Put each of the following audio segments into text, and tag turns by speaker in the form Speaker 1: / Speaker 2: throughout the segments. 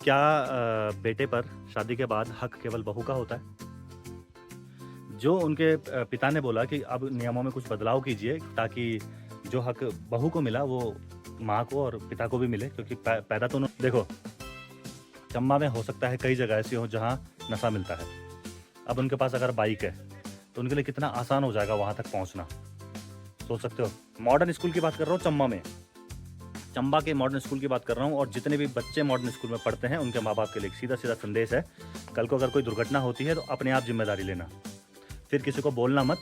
Speaker 1: क्या बेटे पर शादी के बाद हक केवल बहू का होता है? जो उनके पिता ने बोला कि अब नियमों में कुछ बदलाव कीजिए ताकि जो हक बहू को मिला वो माँ को और पिता को भी मिले, क्योंकि पैदा तो देखो, चम्बा में हो सकता है कई जगह ऐसी हो जहाँ नशा मिलता है। अब उनके पास अगर बाइक है तो उनके लिए कितना आसान हो जाएगा वहाँ तक पहुँचना, सोच सकते हो। मॉडर्न स्कूल की बात कर रहा हूँ, चंबा के मॉडर्न स्कूल की बात कर रहा हूँ, और जितने भी बच्चे मॉडर्न स्कूल में पढ़ते हैं उनके माँ बाप के लिए सीधा सीधा संदेश है, कल को अगर कोई दुर्घटना होती है तो अपने आप जिम्मेदारी लेना। फिर किसी को बोलना मत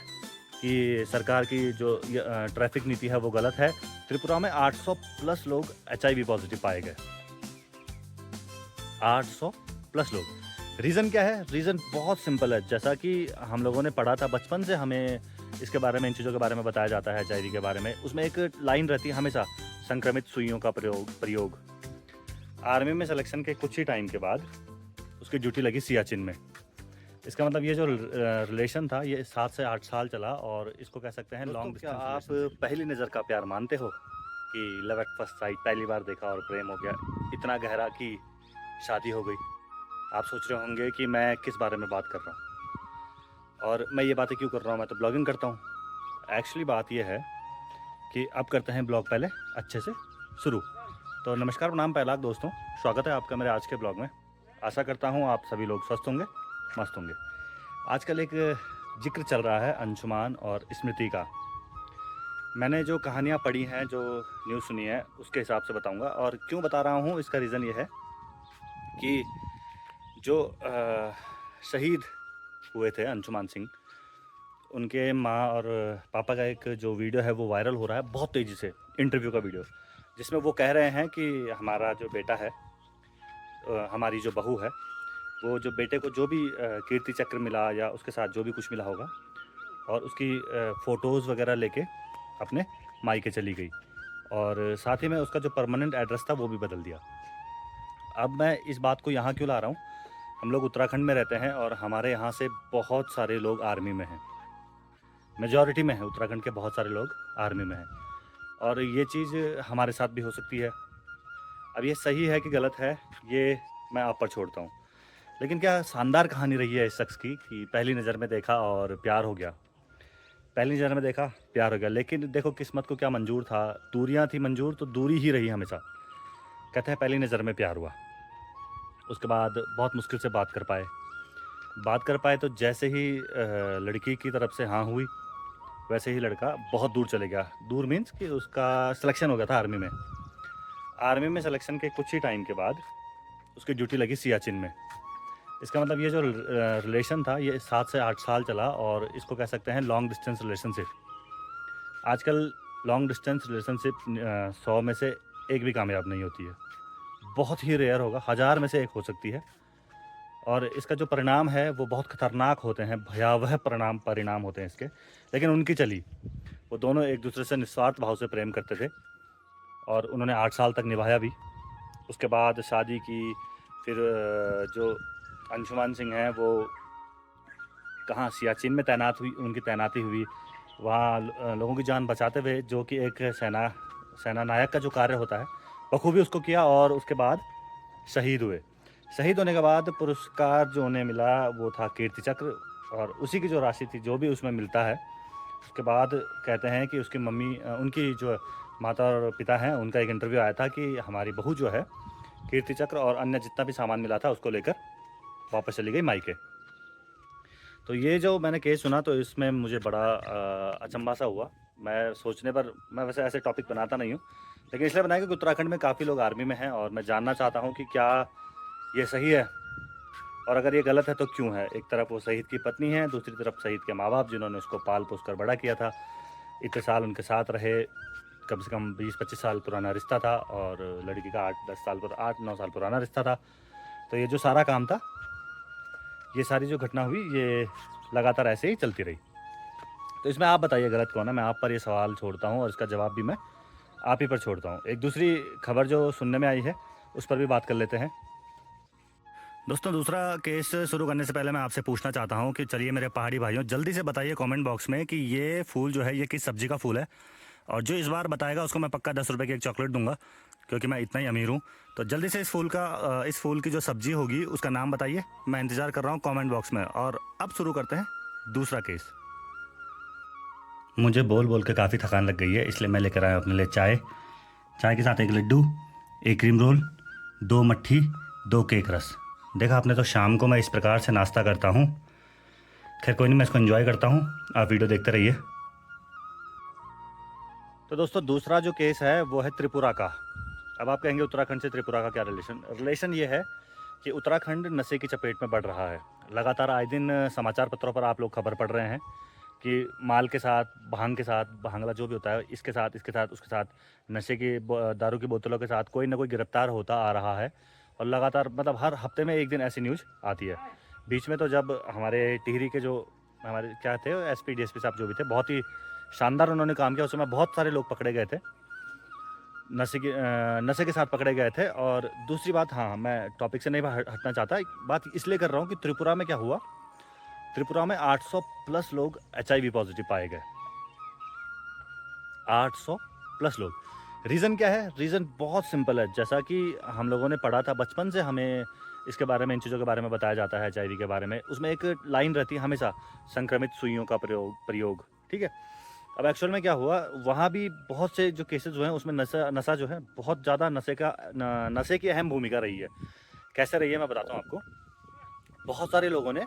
Speaker 1: कि सरकार की जो ट्रैफिक नीति है वो गलत है। त्रिपुरा में 800 प्लस लोग HIV पॉजिटिव पाए गए, 800 प्लस लोग। रीज़न क्या है? रीज़न बहुत सिंपल है। जैसा कि हम लोगों ने पढ़ा था बचपन से, हमें इसके बारे में, इन चीज़ों के बारे में बताया जाता है, HIV के बारे में। उसमें एक लाइन रहती है हमेशा, संक्रमित सुइयों का प्रयोग। आर्मी में सिलेक्शन के कुछ ही टाइम के बाद उसकी ड्यूटी लगी सियाचिन में। इसका मतलब ये जो रिलेशन था ये 7 से 8 साल चला, और इसको कह सकते हैं लॉन्ग डिस्टेंस। क्या आप पहली नज़र का प्यार मानते हो कि लव एट फर्स्ट साइट, पहली बार देखा और प्रेम हो गया, इतना गहरा कि शादी हो गई? आप सोच रहे होंगे कि मैं किस बारे में बात कर रहा हूँ और मैं ये बातें क्यों कर रहा हूँ, मैं तो ब्लॉगिंग करता हूँ। एक्चुअली बात यह है कि अब करते हैं ब्लॉग पहले अच्छे से शुरू। तो नमस्कार, प्रणाम, पहलाक दोस्तों, स्वागत है आपका मेरे आज के ब्लॉग में। आशा करता हूँ आप सभी लोग स्वस्थ होंगे, मस्त होंगे। आजकल एक जिक्र चल रहा है अंशुमान और स्मृति का। मैंने जो कहानियाँ पढ़ी हैं, जो न्यूज़ सुनी है, उसके हिसाब से बताऊँगा। और क्यों बता रहा हूँ, इसका रीज़न ये है कि जो शहीद हुए थे अंशुमान सिंह, उनके माँ और पापा का एक जो वीडियो है वो वायरल हो रहा है बहुत तेज़ी से, इंटरव्यू का वीडियो, जिसमें वो कह रहे हैं कि हमारा जो बेटा है, हमारी जो बहू है, वो जो बेटे को जो भी कीर्ति चक्र मिला या उसके साथ जो भी कुछ मिला होगा, और उसकी फ़ोटोज़ वगैरह लेके अपने मायके चली गई, और साथ ही में उसका जो परमानेंट एड्रेस था वो भी बदल दिया। अब मैं इस बात को यहाँ क्यों ला रहा हूँ, हम लोग उत्तराखंड में रहते हैं और हमारे यहाँ से बहुत सारे लोग आर्मी में हैं, मेजॉरिटी में है, उत्तराखंड के बहुत सारे लोग आर्मी में हैं, और ये चीज़ हमारे साथ भी हो सकती है। अब ये सही है कि गलत है, ये मैं आप पर छोड़ता हूँ। लेकिन क्या शानदार कहानी रही है इस शख्स की कि पहली नज़र में देखा और प्यार हो गया। पहली नज़र में देखा, प्यार हो गया। लेकिन देखो किस्मत को क्या मंजूर था, दूरियाँ थी मंजूर तो दूरी ही रही हमेशा। कहते हैं पहली नज़र में प्यार हुआ, उसके बाद बहुत मुश्किल से बात कर पाए तो जैसे ही लड़की की तरफ से हाँ हुई, वैसे ही लड़का बहुत दूर चले गया। दूर मीन्स कि उसका सिलेक्शन हो गया था आर्मी में। आर्मी में सिलेक्शन के कुछ ही टाइम के बाद उसकी ड्यूटी लगी सियाचिन में। इसका मतलब ये जो रिलेशन था ये 7 से 8 साल चला, और इसको कह सकते हैं लॉन्ग डिस्टेंस रिलेशनशिप। आजकल लॉन्ग डिस्टेंस रिलेशनशिप 100 में से एक भी कामयाब नहीं होती है, बहुत ही रेयर होगा, 1000 में से एक हो सकती है। और इसका जो परिणाम है वो बहुत खतरनाक होते हैं, भयावह परिणाम होते हैं इसके। लेकिन उनकी चली, वो दोनों एक दूसरे से निस्वार्थ भाव से प्रेम करते थे, और उन्होंने 8 साल तक निभाया भी। उसके बाद शादी की। फिर जो अंशुमान सिंह हैं वो कहाँ, सियाचिन में उनकी तैनाती हुई, वहाँ लोगों की जान बचाते हुए, जो कि एक सेना नायक का जो कार्य होता है बखूबी उसको किया, और उसके बाद शहीद हुए। शहीद होने के बाद पुरस्कार जो उन्हें मिला वो था कीर्ति चक्र, और उसी की जो राशि थी जो भी उसमें मिलता है, उसके बाद कहते हैं कि उसकी मम्मी, उनकी जो माता और पिता हैं, उनका एक इंटरव्यू आया था कि हमारी बहू जो है कीर्ति चक्र और अन्य जितना भी सामान मिला था उसको लेकर वापस चली गई मायके। तो ये जो मैंने केस सुना तो इसमें मुझे बड़ा अचंभा सा हुआ। मैं सोचने पर, मैं वैसे ऐसे टॉपिक बनाता नहीं हूँ, लेकिन इसलिए बनाया क्योंकि उत्तराखंड में काफ़ी लोग आर्मी में हैं, और मैं जानना चाहता हूँ कि क्या ये सही है, और अगर ये गलत है तो क्यों है। एक तरफ वो शहीद की पत्नी है, दूसरी तरफ शहीद के माँ बाप, जिन्होंने उसको पाल पोस कर बड़ा किया था, इतने साल उनके साथ रहे, कम से कम 20-25 साल पुराना रिश्ता था, और लड़की का 8-9 साल पुराना रिश्ता था। तो ये जो सारा काम था, ये सारी जो घटना हुई, ये लगातार ऐसे ही चलती रही। तो इसमें आप बताइए गलत कौन है। मैं आप पर ये सवाल छोड़ता हूँ, और इसका जवाब भी मैं आप ही पर छोड़ता हूँ। एक दूसरी खबर जो सुनने में आई है उस पर भी बात कर लेते हैं। दोस्तों, दूसरा केस शुरू करने से पहले मैं आपसे पूछना चाहता हूँ कि चलिए मेरे पहाड़ी भाइयों, जल्दी से बताइए कमेंट बॉक्स में कि ये फूल जो है ये किस सब्जी का फूल है, और जो इस बार बताएगा उसको मैं पक्का 10 रुपये की एक चॉकलेट दूंगा, क्योंकि मैं इतना ही अमीर हूँ। तो जल्दी से इस फूल की जो सब्जी होगी उसका नाम बताइए, मैं इंतज़ार कर रहा हूँ कमेंट बॉक्स में। और अब शुरू करते हैं दूसरा केस। मुझे बोल बोल के काफ़ी थकान लग गई है, इसलिए मैं लेकर आया हूँ अपने लिए चाय। चाय के साथ एक लड्डू, एक क्रीम रोल, 2 मट्ठी, 2 केक रस। देखा आपने, तो शाम को मैं इस प्रकार से नाश्ता करता हूँ। खैर कोई नहीं, मैं इसको एंजॉय करता हूँ, आप वीडियो देखते रहिए। तो दोस्तों दूसरा जो केस है वो है त्रिपुरा का। अब आप कहेंगे उत्तराखंड से त्रिपुरा का क्या रिलेशन ये है कि उत्तराखंड नशे की चपेट में बढ़ रहा है। लगातार आए दिन समाचार पत्रों पर आप लोग खबर पढ़ रहे हैं कि माल के साथ, भांग के साथ, भांगला जो भी होता है, इसके साथ उसके साथ नशे की दारू की बोतलों के साथ कोई ना कोई गिरफ्तार होता आ रहा है। और लगातार मतलब हर हफ्ते में एक दिन ऐसी न्यूज़ आती है। बीच में तो जब हमारे टिहरी के जो हमारे क्या थे एसपी डीएसपी साहब जो भी थे, बहुत ही शानदार उन्होंने काम किया। उस समय बहुत सारे लोग पकड़े गए थे, नशे के साथ पकड़े गए थे। और दूसरी बात, हाँ मैं टॉपिक से नहीं हटना चाहता, बात इसलिए कर रहा हूँ कि त्रिपुरा में क्या हुआ। त्रिपुरा में 800 प्लस लोग HIV पॉजिटिव पाए गए। 800 प्लस लोग। रीज़न क्या है? रीज़न बहुत सिंपल है। जैसा कि हम लोगों ने पढ़ा था बचपन से, हमें इसके बारे में, इन चीज़ों के बारे में बताया जाता है HIV के बारे में। उसमें एक लाइन रहती है हमेशा, संक्रमित सुइयों का प्रयोग, ठीक है। अब एक्चुअल में क्या हुआ, वहाँ भी बहुत से जो केसेस हुए हैं उसमें नशा जो है बहुत ज़्यादा, नशे की अहम भूमिका रही है। कैसे रही है मैं बताता हूँ आपको। बहुत सारे लोगों ने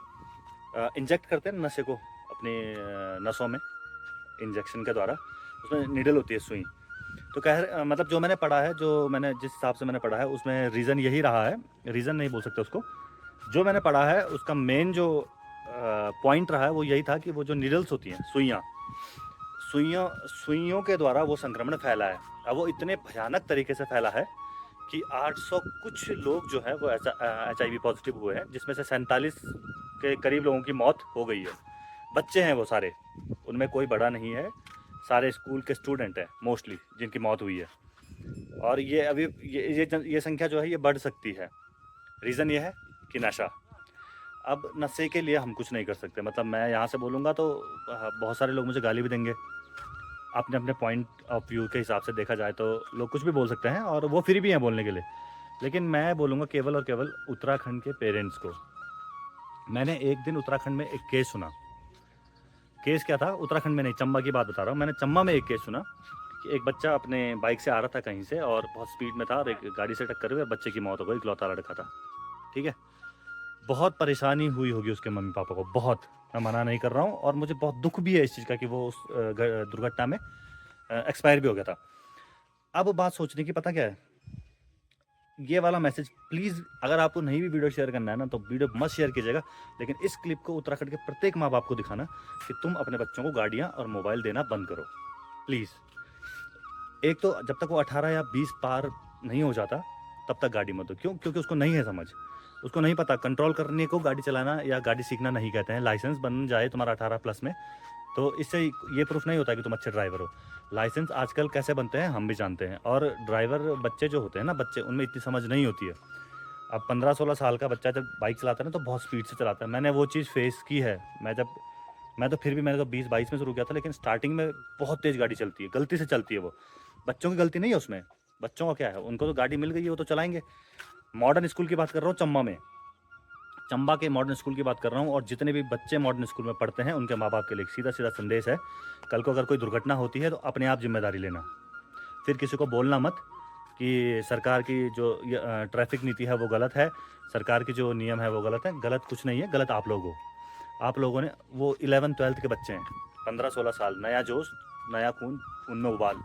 Speaker 1: इंजेक्ट करते हैं नशे को अपने नसों में, इंजेक्शन के द्वारा। उसमें नीडल होती है, सुई। तो मतलब जो मैंने पढ़ा है, जो मैंने जिस हिसाब से मैंने पढ़ा है, उसमें रीज़न यही रहा है, रीज़न नहीं बोल सकते उसको, जो मैंने पढ़ा है उसका मेन जो पॉइंट रहा है वो यही था कि वो जो नीडल्स होती हैं, सुइयों के द्वारा वो संक्रमण फैला है। अब वो इतने भयानक तरीके से फैला है कि 800 कुछ लोग जो है वो HIV पॉजिटिव हुए हैं, जिसमें से 47 के करीब लोगों की मौत हो गई है। बच्चे हैं वो सारे, उनमें कोई बड़ा नहीं है, सारे स्कूल के स्टूडेंट हैं मोस्टली जिनकी मौत हुई है। और ये अभी ये संख्या जो है ये बढ़ सकती है। रीज़न ये है कि नशा। अब नशे के लिए हम कुछ नहीं कर सकते। मतलब मैं यहाँ से बोलूँगा तो बहुत सारे लोग मुझे गाली भी देंगे। अपने अपने पॉइंट ऑफ व्यू के हिसाब से देखा जाए तो लोग कुछ भी बोल सकते हैं और वो फ्री भी हैं बोलने के लिए। लेकिन मैं बोलूँगा केवल और केवल उत्तराखंड के पेरेंट्स को। मैंने एक दिन उत्तराखंड में एक केस सुना। केस क्या था, उत्तराखंड में नहीं, चंबा की बात बता रहा हूँ। मैंने चंबा में एक केस सुना कि एक बच्चा अपने बाइक से आ रहा था कहीं से और बहुत स्पीड में था और एक गाड़ी से टक्कर हुई और बच्चे की मौत हो गई। इकलौता लड़का था, ठीक है। बहुत परेशानी हुई होगी उसके मम्मी पापा को, बहुत। मैं मना नहीं कर रहा हूँ और मुझे बहुत दुख भी है इस चीज़ का कि वो उस दुर्घटना में एक्सपायर भी हो गया था। अब बात सोचने की, पता क्या है, ये वाला मैसेज प्लीज़, अगर आपको नहीं भी वीडियो शेयर करना है ना तो वीडियो मत शेयर कीजिएगा, लेकिन इस क्लिप को उत्तराखंड के प्रत्येक माँ बाप को दिखाना कि तुम अपने बच्चों को गाड़ियाँ और मोबाइल देना बंद करो प्लीज़। एक तो जब तक वो 18 या 20 पार नहीं हो जाता तब तक गाड़ी मत दो। क्यों? क्योंकि उसको नहीं है समझ, उसको नहीं पता कंट्रोल करने को गाड़ी चलाना या गाड़ी सीखना नहीं कहते हैं। लाइसेंस बन जाए तुम्हारा 18 प्लस में तो इससे ये प्रूफ नहीं होता कि तुम अच्छे ड्राइवर हो। लाइसेंस आजकल कैसे बनते हैं हम भी जानते हैं। और ड्राइवर बच्चे जो होते हैं ना, बच्चे, उनमें इतनी समझ नहीं होती है। अब 15-16 साल का बच्चा जब बाइक चलाता है ना तो बहुत स्पीड से चलाता है। मैंने वो चीज़ फेस की है। मैं तो फिर भी, मैंने तो 20-22 में शुरू किया था, लेकिन स्टार्टिंग में बहुत तेज़ गाड़ी चलती है, गलती से चलती है वो। बच्चों की गलती नहीं है उसमें, बच्चों का क्या है, उनको तो गाड़ी मिल गई है, वो तो चलाएंगे। मॉडर्न स्कूल की बात कर रहा हूँ, चंबा में, चंबा के मॉडर्न स्कूल की बात कर रहा हूँ। और जितने भी बच्चे मॉडर्न स्कूल में पढ़ते हैं उनके माँ बाप के लिए सीधा सीधा संदेश है, कल को अगर कोई दुर्घटना होती है तो अपने आप जिम्मेदारी लेना। फिर किसी को बोलना मत कि सरकार की जो ट्रैफिक नीति है वो गलत है, सरकार की जो नियम है वो गलत है। गलत कुछ नहीं है, गलत आप लोग हो। आप लोगों ने, वो 11th-12th के बच्चे हैं, 15-16 साल, नया जोश, नया खून, खून में उबाल,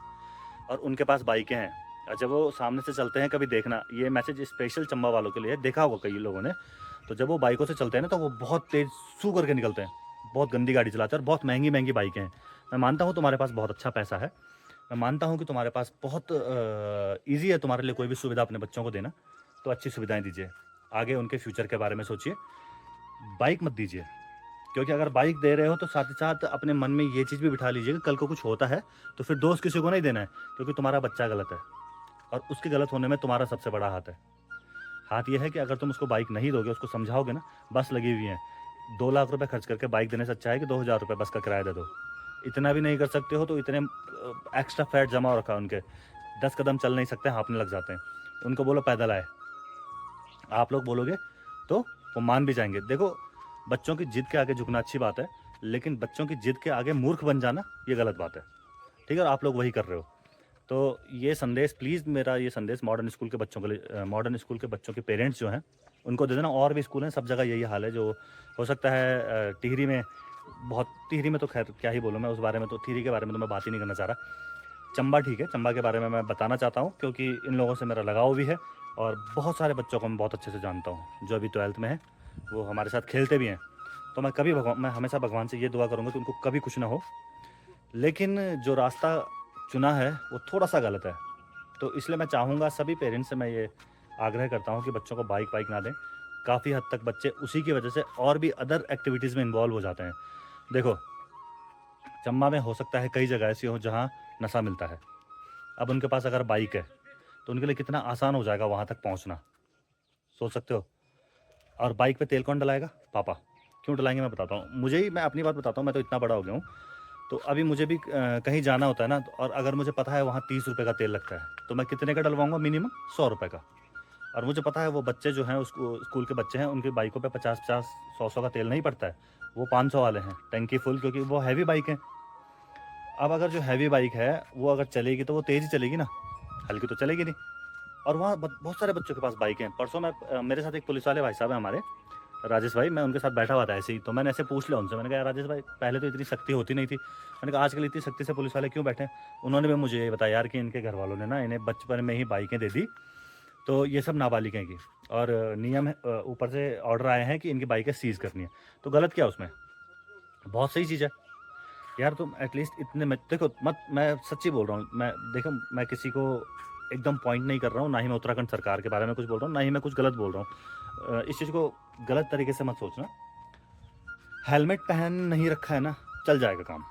Speaker 1: और उनके पास बाइकें हैं। और जब वो सामने से चलते हैं, कभी देखना, ये मैसेज स्पेशल चंबा वालों के लिए, देखा होगा कई लोगों ने, तो जब वो बाइकों से चलते हैं ना तो वो बहुत तेज़ सू करके निकलते हैं, बहुत गंदी गाड़ी चलाते हैं और बहुत महंगी महंगी बाइकें हैं। मैं मानता हूँ तुम्हारे पास बहुत अच्छा पैसा है, मैं मानता हूँ कि तुम्हारे पास बहुत ईजी है तुम्हारे लिए कोई भी सुविधा अपने बच्चों को देना, तो अच्छी सुविधाएं दीजिए, आगे उनके फ्यूचर के बारे में सोचिए। बाइक मत दीजिए, क्योंकि अगर बाइक दे रहे हो तो साथ ही साथ अपने मन में ये चीज़ भी बिठा लीजिए कि कल को कुछ होता है तो फिर दोष किसी को नहीं देना है, क्योंकि तुम्हारा बच्चा गलत है और उसके गलत होने में तुम्हारा सबसे बड़ा हाथ है। हाथ ये है कि अगर तुम उसको बाइक नहीं दोगे, उसको समझाओगे ना, बस लगी हुई है, 2 लाख रुपए खर्च करके बाइक देने से अच्छा है कि 2,000 रुपये बस का किराया दे दो। इतना भी नहीं कर सकते हो तो इतने एक्स्ट्रा फैट जमा हो रखा है उनके, 10 कदम चल नहीं सकते, हाँफने लग जाते हैं। उनको बोलो पैदल आए, आप लोग बोलोगे तो वो मान भी जाएँगे। देखो, बच्चों की जिद के आगे झुकना अच्छी बात है, लेकिन बच्चों की जिद के आगे मूर्ख बन जाना ये गलत बात है, ठीक है? और आप लोग वही कर रहे हो। तो ये संदेश प्लीज़, मेरा ये संदेश मॉडर्न स्कूल के बच्चों के लिए, मॉडर्न स्कूल के बच्चों के पेरेंट्स जो हैं, उनको दे देना। और भी स्कूल हैं, सब जगह यही हाल है। जो हो सकता है टिहरी में, बहुत टिहरी में तो खैर क्या ही बोलूँ मैं उस बारे में, तो टिहरी के बारे में तो मैं बात ही नहीं करना चाह रहा। चंबा ठीक है, चंबा के बारे में मैं बताना चाहता हूँ क्योंकि इन लोगों से मेरा लगाव भी है और बहुत सारे बच्चों को मैं बहुत अच्छे से जानता हूँ जो अभी 12th में है, वो हमारे साथ खेलते भी हैं। तो मैं हमेशा भगवान से ये दुआ करूँगा कि उनको कभी कुछ ना हो। लेकिन जो रास्ता चुना है वो थोड़ा-सा गलत है। तो इसलिए मैं चाहूँगा, सभी पेरेंट्स से मैं ये आग्रह करता हूँ कि बच्चों को बाइक वाइक ना दें। काफ़ी हद तक बच्चे उसी की वजह से और भी अदर एक्टिविटीज़ में इन्वॉल्व हो जाते हैं। देखो, चंबा में हो सकता है कई जगह ऐसी हों जहाँ नशा मिलता है। अब उनके पास अगर बाइक है, तो उनके लिए कितना आसान हो जाएगा वहाँ तक पहुँचना, सोच सकते हो? और बाइक पे तेल कौन डलाएगा? पापा। क्यों डलाएँगे मैं बताता हूँ। मुझे ही, मैं अपनी बात बताता हूँ, मैं तो इतना बड़ा हो गया हूँ, तो अभी मुझे भी कहीं जाना होता है ना, और अगर मुझे पता है वहाँ 30 रुपए का तेल लगता है, तो मैं कितने का डलवाऊँगा? मिनिमम 100 रुपए का। और मुझे पता है वो बच्चे जो हैं, उसको स्कूल के बच्चे हैं, उनकी बाइकों पे 50-50, 100-100 का तेल नहीं पड़ता है। वो 500 वाले हैं, टंकी फुल, क्योंकि वो हैवी बाइक हैं। अब अगर जो हैवी बाइक है, वो अगर चलेगी तो वो तेज़ ही चलेगी ना, हल्की तो चलेगी नहीं। और वहाँ बहुत सारे बच्चों के पास बाइक हैं। परसों मैं मेरे साथ एक पुलिस वाले भाई साहब हैं हमारे, राजेश भाई, मैं उनके साथ बैठा हुआ था ऐसे ही, तो मैंने ऐसे पूछ लिया उनसे, मैंने कहा, "यार राजेश भाई, पहले तो इतनी सख्ती होती नहीं थी।" मैंने कहा, "आजकल इतनी सख्ती से पुलिस वाले क्यों बैठे हैं?" उन्होंने भी मुझे ये बताया यार कि इनके घर वालों ने ना इन्हें बचपन में ही बाइकें दे दी, तो ये सब नाबालिग हैं की, और नियम है, ऊपर से ऑर्डर आए हैं कि इनकी बाइकें सीज़ करनी है। तो गलत क्या है उसमें? बहुत सही चीज़ है। यार तुम एटलीस्ट इतने में देखो, मत, मैं सच्ची बोल रहा हूँ, मैं देखो, मैं किसी को एकदम पॉइंट नहीं कर रहा हूँ, ना ही मैं उत्तराखंड सरकार के बारे में कुछ बोल रहा हूँ, ना ही मैं कुछ गलत बोल रहा हूँ। इस चीज़ को गलत तरीके से मत सोचना। हेलमेट पहन नहीं रखा है ना, चल जाएगा काम।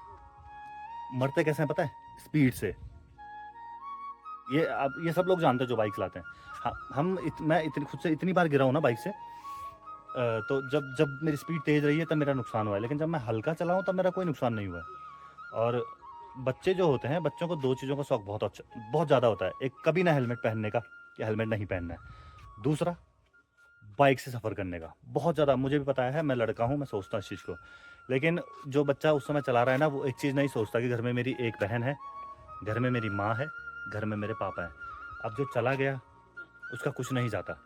Speaker 1: मरते कैसे हैं पता है? स्पीड से। ये अब ये सब लोग जानते हैं जो बाइक चलाते हैं। हाँ, मैं इतनी खुद से इतनी बार गिरा हूँ ना बाइक से, तो जब जब मेरी स्पीड तेज़ रही है तब मेरा नुकसान हुआ है, लेकिन जब मैं हल्का चला हूँ तब मेरा कोई नुकसान नहीं हुआ है। और बच्चे जो होते हैं, बच्चों को 2 चीज़ों का शौक बहुत ज़्यादा होता है। एक, कभी ना हेलमेट पहनने का, या हेलमेट नहीं पहनना है। दूसरा, बाइक से सफ़र करने का, बहुत ज़्यादा। मुझे भी पता है, मैं लड़का हूँ, मैं सोचता हूँ इस चीज़ को। लेकिन जो बच्चा उस समय चला रहा है ना, वो एक चीज़ नहीं सोचता कि घर में मेरी एक बहन है, घर में मेरी माँ है, घर में मेरे पापा हैं। अब जो चला गया, उसका कुछ नहीं जाता।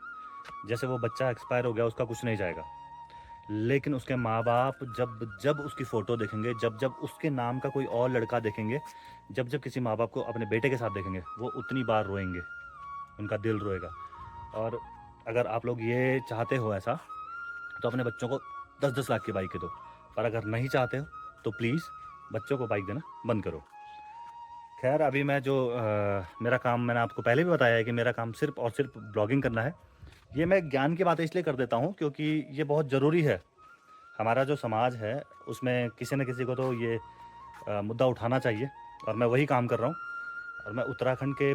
Speaker 1: जैसे वो बच्चा एक्सपायर हो गया, उसका कुछ नहीं जाएगा। लेकिन उसके माँ-बाप जब जब उसकी फ़ोटो देखेंगे, जब जब उसके नाम का कोई और लड़का देखेंगे, जब जब किसी माँ-बाप को अपने बेटे के साथ देखेंगे, वो उतनी बार रोएँगे, उनका दिल रोएगा। और अगर आप लोग ये चाहते हो ऐसा, तो अपने बच्चों को 10-10 लाख की बाइकें दो। पर अगर नहीं चाहते हो, तो प्लीज़ बच्चों को बाइक देना बंद करो। ख़ैर, अभी मैं जो मेरा काम, मैंने आपको पहले भी बताया है कि मेरा काम सिर्फ़ और सिर्फ़ ब्लॉगिंग करना है। ये मैं ज्ञान की बातें इसलिए कर देता हूँ क्योंकि ये बहुत ज़रूरी है। हमारा जो समाज है, उसमें किसी न किसी को तो ये मुद्दा उठाना चाहिए, और मैं वही काम कर रहा हूँ। और मैं उत्तराखंड के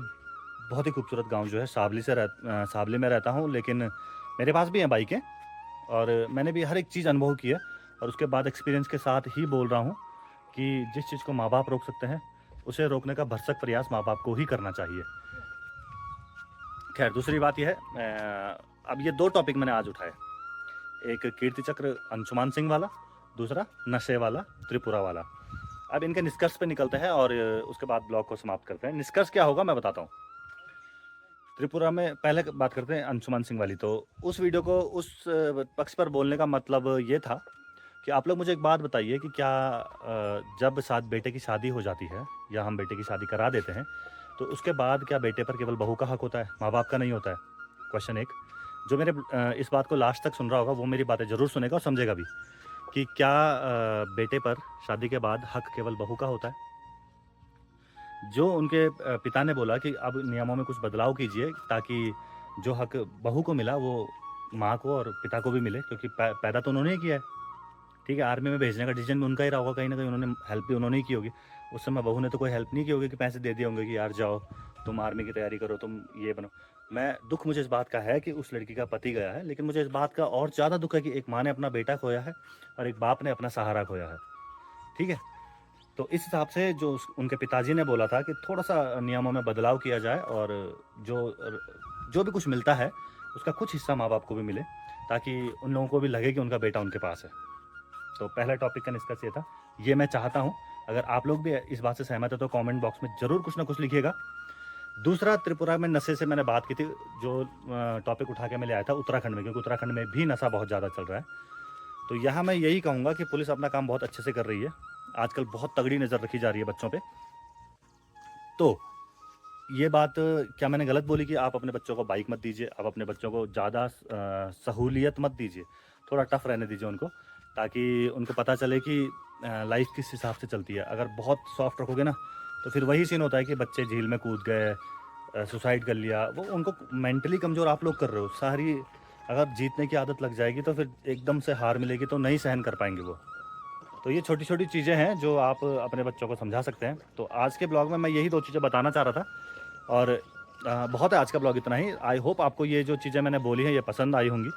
Speaker 1: बहुत ही खूबसूरत गाँव जो है सावली में रहता हूँ, लेकिन मेरे पास भी हैं बाइकें, और मैंने भी हर एक चीज़ अनुभव की है, और उसके बाद एक्सपीरियंस के साथ ही बोल रहा हूँ कि जिस चीज़ को माँ-बाप रोक सकते हैं, उसे रोकने का भरसक प्रयास माँ-बाप को ही करना चाहिए। खैर, दूसरी बात ये है, अब ये 2 टॉपिक मैंने आज उठाए। एक कीर्ति चक्र अंशुमान सिंह वाला, दूसरा नशे वाला, त्रिपुरा वाला। अब इनके निष्कर्ष पे निकलते हैं और उसके बाद ब्लॉग को समाप्त करते हैं। निष्कर्ष क्या होगा मैं बताता हूँ। त्रिपुरा में पहले बात करते हैं अंशुमान सिंह वाली। तो उस वीडियो को उस पक्ष पर बोलने का मतलब ये था कि आप लोग मुझे एक बात बताइए कि क्या जब साथ बेटे की शादी हो जाती है, या हम बेटे की शादी करा देते हैं, तो उसके बाद क्या बेटे पर केवल बहू का हक होता है, माँ-बाप का नहीं होता है? क्वेश्चन 1। जो मेरे इस बात को लास्ट तक सुन रहा होगा, वो मेरी बातें ज़रूर सुनेगा और समझेगा भी कि क्या बेटे पर शादी के बाद हक केवल बहू का होता है? जो उनके पिता ने बोला कि अब नियमों में कुछ बदलाव कीजिए ताकि जो हक बहू को मिला वो माँ को और पिता को भी मिले, क्योंकि पैदा तो उन्होंने ही किया है। ठीक है, आर्मी में भेजने का डिसीजन भी उनका ही रहा होगा, कहीं न कहीं उन्होंने हेल्प भी उन्होंने ही की होगी। उस समय बहू ने तो कोई हेल्प नहीं की होगी कि पैसे दे दिए होंगे कि यार जाओ, तुम आर्मी की तैयारी करो, तुम ये बनो। दुःख मुझे इस बात का है कि उस लड़की का पति गया है, लेकिन मुझे इस बात का और ज़्यादा दुःख है कि एक माँ ने अपना बेटा खोया है और एक बाप ने अपना सहारा खोया है। ठीक है? तो इस हिसाब से जो उनके पिताजी ने बोला था कि थोड़ा-सा नियमों में बदलाव किया जाए और जो भी कुछ मिलता है, उसका कुछ हिस्सा माँ-बाप को भी मिले, ताकि उन लोगों को भी लगे कि उनका बेटा उनके पास है। तो पहला टॉपिक का निष्कर्ष ये था। ये मैं चाहता हूँ, अगर आप लोग भी इस बात से सहमत हैं तो कमेंट बॉक्स में ज़रूर कुछ ना कुछ लिखिएगा। दूसरा, त्रिपुरा में नशे से मैंने बात की थी, जो टॉपिक उठा के मैं ले आया था उत्तराखंड में, क्योंकि उत्तराखंड में भी नशा बहुत ज़्यादा चल रहा है। तो यहाँ मैं यही कहूँगा कि पुलिस अपना काम बहुत अच्छे से कर रही है। आजकल बहुत तगड़ी नज़र रखी जा रही है बच्चों पे। तो ये बात क्या मैंने गलत बोली कि आप अपने बच्चों को बाइक मत दीजिए, आप अपने बच्चों को ज़्यादा सहूलियत मत दीजिए, थोड़ा टफ रहने दीजिए उनको, ताकि उनको पता चले कि लाइफ किस हिसाब से चलती है। अगर बहुत सॉफ्ट रखोगे ना, तो फिर वही सीन होता है कि बच्चे झील में कूद गए, सुसाइड कर लिया, वो उनको मेंटली कमज़ोर आप लोग कर रहे हो। सारी अगर जीतने की आदत लग जाएगी तो फिर एकदम से हार मिलेगी तो नहीं सहन कर पाएँगे वो। तो ये छोटी-छोटी चीज़ें हैं जो आप अपने बच्चों को समझा सकते हैं। तो आज के ब्लॉग में मैं यही 2 चीज़ें बताना चाह रहा था और बहुत है आज का ब्लॉग इतना ही। आई होप आपको ये जो चीज़ें मैंने बोली हैं ये पसंद आई होंगी।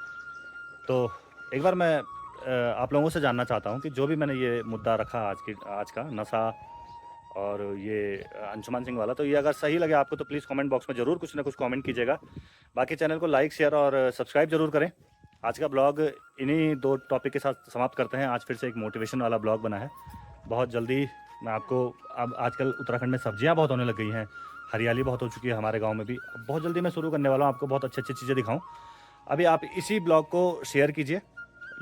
Speaker 1: तो एक बार मैं आप लोगों से जानना चाहता हूँ कि जो भी मैंने ये मुद्दा रखा आज का नशा और ये अंशुमान सिंह वाला, तो ये अगर सही लगे आपको तो प्लीज़ कमेंट बॉक्स में ज़रूर कुछ ना कुछ कमेंट कीजिएगा। बाकी चैनल को लाइक, शेयर और सब्सक्राइब ज़रूर करें। आज का ब्लॉग इन्हीं 2 टॉपिक के साथ समाप्त करते हैं। आज फिर से एक मोटिवेशन वाला ब्लॉग बना है। बहुत जल्दी मैं आपको, अब आजकल उत्तराखंड में सब्जियां बहुत होने लग गई हैं, हरियाली बहुत हो चुकी है हमारे गांव में भी। अब बहुत जल्दी मैं शुरू करने वाला हूं, आपको बहुत अच्छी-अच्छी चीज़ें दिखाऊं। अभी आप इसी ब्लॉग को शेयर कीजिए,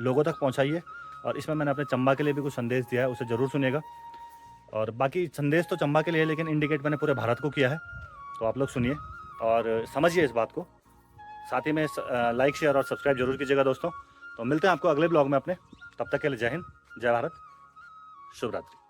Speaker 1: लोगों तक पहुंचाइए, और इसमें मैंने अपने चंबा के लिए भी कुछ संदेश दिया है, उसे ज़रूर सुनिएगा। और बाकी संदेश तो चंबा के लिए है, लेकिन इंडिकेट मैंने पूरे भारत को किया है। तो आप लोग सुनिए और समझिए इस बात को। साथ ही में लाइक, शेयर और सब्सक्राइब जरूर कीजिएगा दोस्तों। तो मिलते हैं आपको अगले ब्लॉग में अपने। तब तक के लिए जय हिंद, जय भारत, शुभ रात्रि।